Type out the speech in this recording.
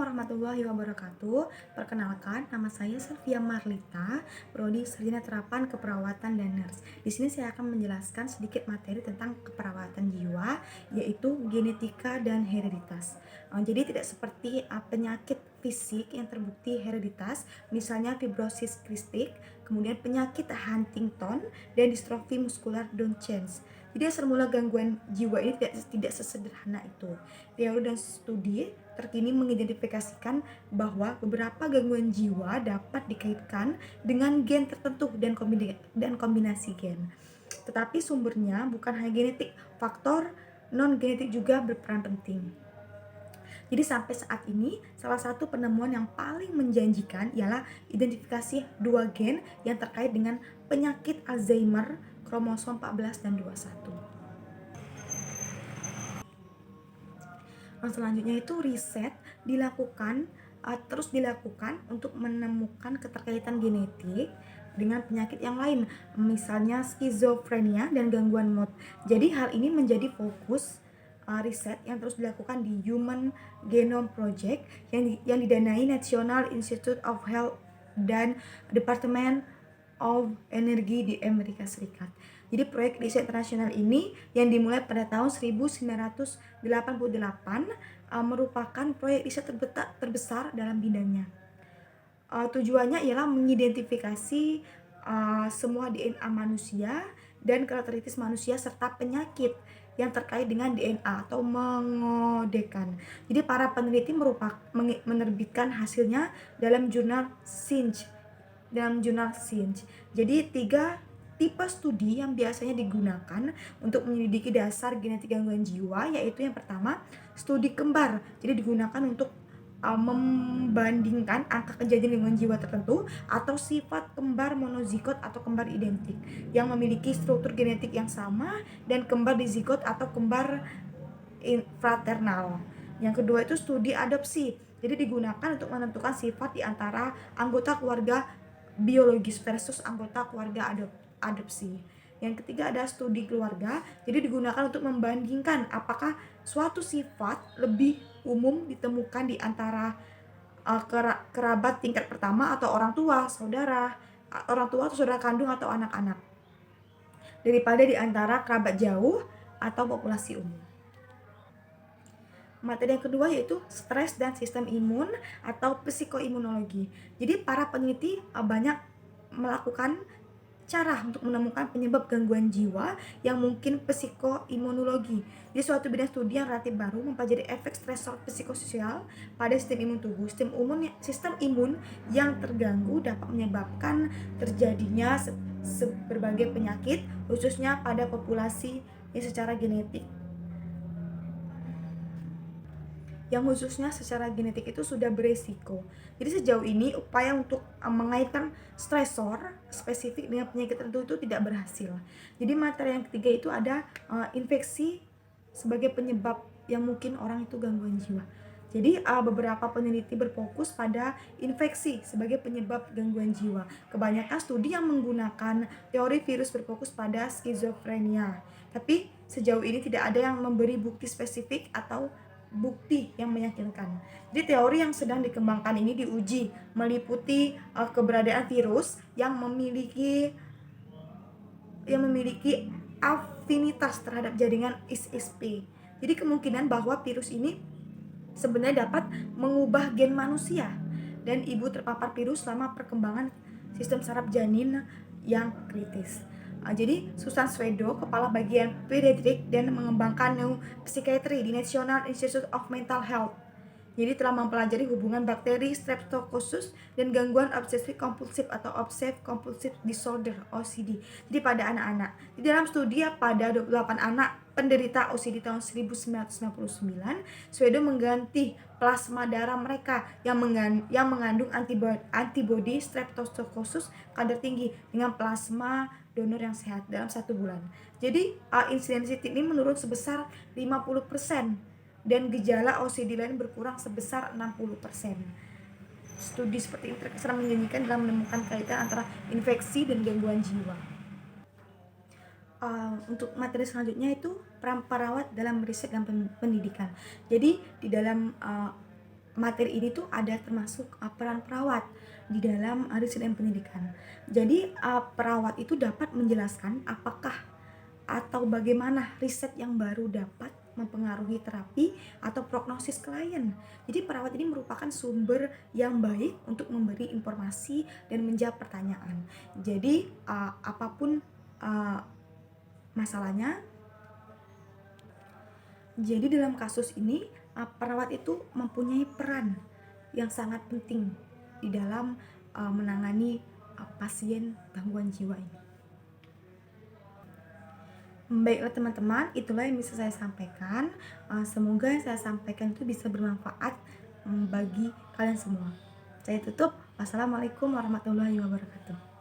warahmatullahi wabarakatuh. Perkenalkan, nama saya Selvia Marlita, Prodi Sarjana Terapan Keperawatan dan Nurse. Di sini saya akan menjelaskan sedikit materi tentang keperawatan jiwa, yaitu genetika dan hereditas. Jadi tidak seperti penyakit fisik yang terbukti hereditas, misalnya fibrosis kistik, kemudian penyakit Huntington, dan distrofi muskular Duchenne. Jadi asal mula gangguan jiwa ini tidak sesederhana itu. Teori dan studi terkini mengidentifikasikan bahwa beberapa gangguan jiwa dapat dikaitkan dengan gen tertentu dan kombinasi gen. Tetapi sumbernya bukan hanya genetik, faktor non-genetik juga berperan penting. Jadi sampai saat ini, salah satu penemuan yang paling menjanjikan ialah identifikasi dua gen yang terkait dengan penyakit Alzheimer kromosom 14 dan 21. Selanjutnya itu riset terus dilakukan untuk menemukan keterkaitan genetik dengan penyakit yang lain, misalnya skizofrenia dan gangguan mood. Jadi hal ini menjadi fokus riset yang terus dilakukan di Human Genome Project yang didanai National Institute of Health dan Department of Energy di Amerika Serikat. Jadi proyek riset internasional ini yang dimulai pada tahun 1988 merupakan proyek riset terbesar dalam bidangnya. Tujuannya ialah mengidentifikasi semua DNA manusia dan karakteristik manusia serta penyakit yang terkait dengan DNA atau mengodekan. Jadi para peneliti menerbitkan hasilnya dalam jurnal Science. Jadi 3 tipe studi yang biasanya digunakan untuk menyelidiki dasar genetik gangguan jiwa, yaitu yang pertama, studi kembar. Jadi digunakan untuk membandingkan angka kejadian gangguan jiwa tertentu atau sifat kembar monozigot atau kembar identik yang memiliki struktur genetik yang sama dan kembar dizigot atau kembar fraternal. Yang kedua itu studi adopsi. Jadi digunakan untuk menentukan sifat di antara anggota keluarga biologis versus anggota keluarga adopsi. Yang ketiga ada studi keluarga. Jadi digunakan untuk membandingkan apakah suatu sifat lebih umum ditemukan di antara kerabat tingkat pertama atau orang tua atau saudara kandung atau anak-anak daripada di antara kerabat jauh atau populasi umum. Materi yang kedua yaitu stres dan sistem imun atau psikoimunologi. Jadi para peneliti banyak melakukan cara untuk menemukan penyebab gangguan jiwa yang mungkin psikoimunologi. Jadi suatu bidang studi yang relatif baru mempelajari efek stresor psikososial pada sistem imun tubuh. Sistem imun yang terganggu dapat menyebabkan terjadinya berbagai penyakit, khususnya pada populasi yang secara genetik itu sudah beresiko. Jadi sejauh ini upaya untuk mengaitkan stresor spesifik dengan penyakit tertentu itu tidak berhasil. Jadi materi yang ketiga itu ada infeksi sebagai penyebab yang mungkin orang itu gangguan jiwa. Jadi beberapa peneliti berfokus pada infeksi sebagai penyebab gangguan jiwa. Kebanyakan studi yang menggunakan teori virus berfokus pada skizofrenia. Tapi sejauh ini tidak ada yang memberi bukti spesifik atau bukti yang meyakinkan. Jadi teori yang sedang dikembangkan ini diuji meliputi keberadaan virus yang memiliki afinitas terhadap jaringan ISP. Jadi kemungkinan bahwa virus ini sebenarnya dapat mengubah gen manusia dan ibu terpapar virus selama perkembangan sistem saraf janin yang kritis. Jadi Susan Swedo, kepala bagian pediatrik dan mengembangkan neuropsychiatry di National Institute of Mental Health, jadi telah mempelajari hubungan bakteri Streptococcus dan gangguan obsesif kompulsif atau obsessive compulsive disorder OCD. Jadi pada anak-anak. Di dalam studi pada 28 anak penderita OCD tahun 1999, Swedo mengganti plasma darah mereka yang mengandung antibodi Streptococcus kadar tinggi dengan plasma donor yang sehat dalam 1 bulan. Jadi insidensi ini menurun sebesar 50% dan gejala OCD lain berkurang sebesar 60%. Studi seperti ini terkesan menjanjikan dalam menemukan kaitan antara infeksi dan gangguan jiwa. Untuk materi selanjutnya itu peran perawat dalam riset dan pendidikan. Jadi di dalam materi ini tuh ada termasuk peran perawat di dalam riset dan pendidikan. Jadi perawat itu dapat menjelaskan apakah atau bagaimana riset yang baru dapat mempengaruhi terapi atau prognosis klien. Jadi perawat ini merupakan sumber yang baik untuk memberi informasi dan menjawab pertanyaan. Jadi apapun masalahnya. Jadi dalam kasus ini perawat itu mempunyai peran yang sangat penting di dalam menangani pasien gangguan jiwa ini. Baiklah teman-teman, itulah yang bisa saya sampaikan. Semoga yang saya sampaikan itu bisa bermanfaat bagi kalian semua. Saya tutup. Wassalamualaikum warahmatullahi wabarakatuh.